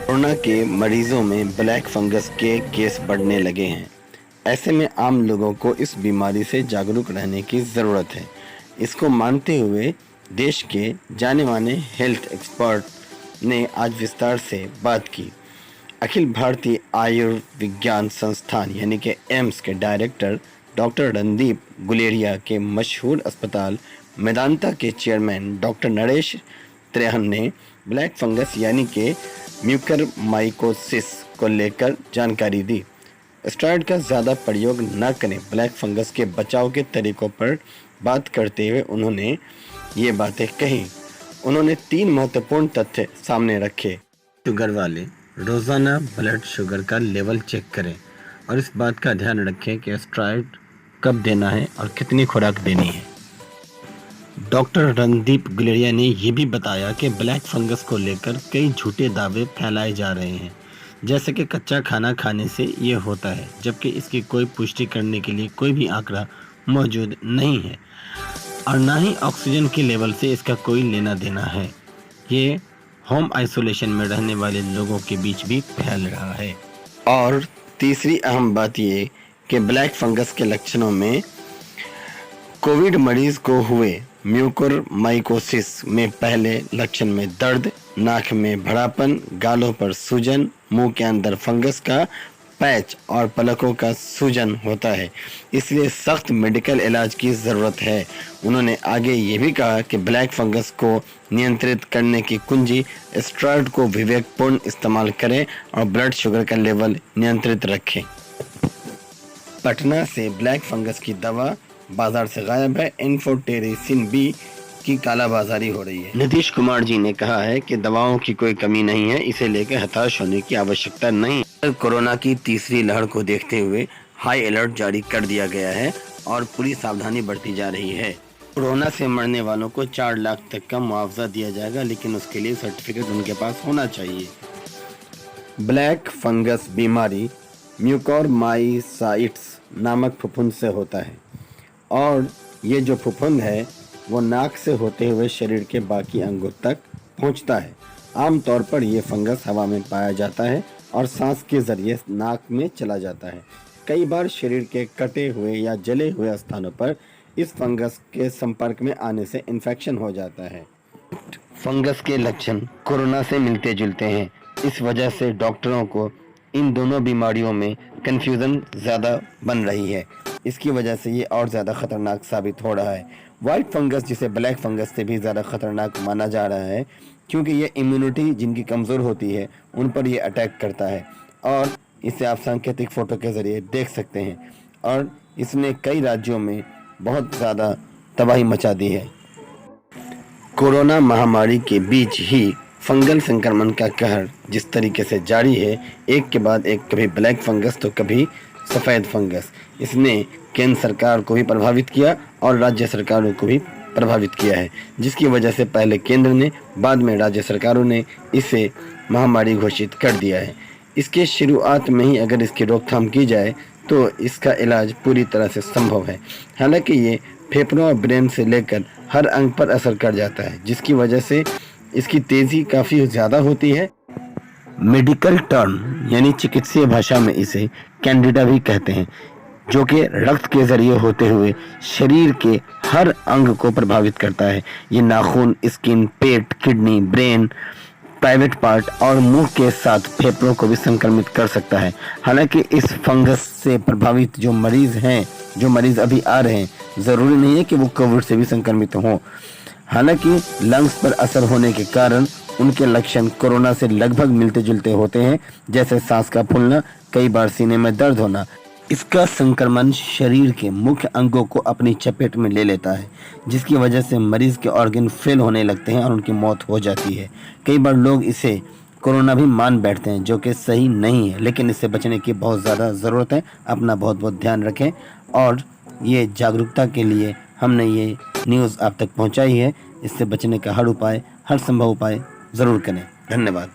Corona के मरीजों में ब्लैक फंगस के केस बढ़ने लगे हैं। ऐसे में आम लोगों को इस बीमारी से जागरूक रहने की ज़रूरत है। इसको मानते हुए देश के जाने माने हेल्थ एक्सपर्ट ने आज विस्तार से बात की। अखिल भारतीय आयुर्विज्ञान संस्थान यानी कि एम्स के डायरेक्टर डॉक्टर रणदीप गुलेरिया के मशहूर अस्पताल मेदांता के चेयरमैन डॉक्टर नरेश त्रेहन ने ब्लैक फंगस यानी कि म्यूकरमाइकोसिस को लेकर जानकारी दी। स्टेरॉयड का ज़्यादा प्रयोग न करें, ब्लैक फंगस के बचाव के तरीकों पर बात करते हुए उन्होंने ये बातें कही। उन्होंने 3 महत्वपूर्ण तथ्य सामने रखे। शुगर वाले रोज़ाना ब्लड शुगर का लेवल चेक करें और इस बात का ध्यान रखें कि स्टेरॉयड कब देना है और कितनी खुराक देनी है। डॉक्टर रणदीप गुलेरिया ने यह भी बताया कि ब्लैक फंगस को लेकर कई झूठे दावे फैलाए जा रहे हैं, जैसे कि कच्चा खाना खाने से ये होता है, जबकि इसकी कोई पुष्टि करने के लिए कोई भी आंकड़ा मौजूद नहीं है और ना ही ऑक्सीजन के लेवल से इसका कोई लेना देना है। ये होम आइसोलेशन में रहने वाले लोगों के बीच भी फैल रहा है। और तीसरी अहम बात ये कि ब्लैक फंगस के लक्षणों में कोविड मरीज को हुए म्यूकोरमाइकोसिस में पहले लक्षण में दर्द, नाक में भरापन, गालों पर सूजन, मुंह के अंदर फंगस का पैच और पलकों का सूजन होता है। इसलिए सख्त मेडिकल इलाज की ज़रूरत है। उन्होंने आगे ये भी कहा कि ब्लैक फंगस को नियंत्रित करने की कुंजी स्टेरॉयड को विवेकपूर्ण इस्तेमाल करें और ब्लड शुगर का लेवल नियंत्रित रखें। पटना से ब्लैक फंगस की दवा बाजार से गायब है। एन्फोटेरिसिन बी की कालाबाजारी हो रही है। नीतीश कुमार जी ने कहा है कि दवाओं की कोई कमी नहीं है, इसे लेकर हताश होने की आवश्यकता नहीं। कोरोना की तीसरी लहर को देखते हुए हाई अलर्ट जारी कर दिया गया है और पूरी सावधानी बरती जा रही है। कोरोना से मरने वालों को 4 लाख तक का मुआवजा दिया जाएगा, लेकिन उसके लिए सर्टिफिकेट उनके पास होना चाहिए। ब्लैक फंगस बीमारी म्यूकोरमाइसाइट्स नामक फफूंद से होता है और ये जो फफूंद है वो नाक से होते हुए शरीर के बाकी अंगों तक पहुंचता है। आमतौर पर यह फंगस हवा में पाया जाता है और सांस के जरिए नाक में चला जाता है। कई बार शरीर के कटे हुए या जले हुए स्थानों पर इस फंगस के संपर्क में आने से इन्फेक्शन हो जाता है। फंगस के लक्षण कोरोना से मिलते जुलते हैं। इस वजह से डॉक्टरों को इन दोनों बीमारियों में कन्फ्यूज़न ज़्यादा बन रही है। इसकी वजह से ये और ज़्यादा ख़तरनाक साबित हो रहा है। वाइट फंगस, जिसे ब्लैक फंगस से भी ज़्यादा ख़तरनाक माना जा रहा है, क्योंकि ये इम्यूनिटी जिनकी कमज़ोर होती है उन पर ये अटैक करता है और इसे आप सांकेतिक फ़ोटो के ज़रिए देख सकते हैं और इसने कई राज्यों में बहुत ज़्यादा तबाही मचा दी है। कोरोना महामारी के बीच ही फंगल संक्रमण का कहर जिस तरीके से जारी है, एक के बाद एक, कभी ब्लैक फंगस तो कभी सफ़ेद फंगस, इसने केंद्र सरकार को भी प्रभावित किया और राज्य सरकारों को भी प्रभावित किया है, जिसकी वजह से पहले केंद्र ने, बाद में राज्य सरकारों ने इसे महामारी घोषित कर दिया है। इसके शुरुआत में ही अगर इसकी रोकथाम की जाए तो इसका इलाज पूरी तरह से संभव है। हालांकि ये फेफड़ों और ब्रेन से लेकर हर अंग पर असर कर जाता है, जिसकी वजह से इसकी तेज़ी काफ़ी ज़्यादा होती है। मेडिकल टर्म यानी चिकित्सीय भाषा में इसे कैंडिडा भी कहते हैं, जो कि रक्त के जरिए होते हुए शरीर के हर अंग को प्रभावित करता है। ये नाखून, स्किन, पेट, किडनी, ब्रेन, प्राइवेट पार्ट और मुंह के साथ फेफड़ों को भी संक्रमित कर सकता है। हालांकि इस फंगस से प्रभावित जो मरीज अभी आ रहे हैं, ज़रूरी नहीं है कि वो कोविड से भी संक्रमित हों। हालांकि लंग्स पर असर होने के कारण उनके लक्षण कोरोना से लगभग मिलते जुलते होते हैं, जैसे सांस का फूलना, कई बार सीने में दर्द होना। इसका संक्रमण शरीर के मुख्य अंगों को अपनी चपेट में ले लेता है, जिसकी वजह से मरीज के ऑर्गन फेल होने लगते हैं और उनकी मौत हो जाती है। कई बार लोग इसे कोरोना भी मान बैठते हैं, जो कि सही नहीं है, लेकिन इससे बचने की बहुत ज़्यादा ज़रूरत है। अपना बहुत बहुत ध्यान रखें और ये जागरूकता के लिए हमने ये न्यूज़ आप तक पहुंचाई है। इससे बचने का हर संभव उपाय ज़रूर करें। धन्यवाद।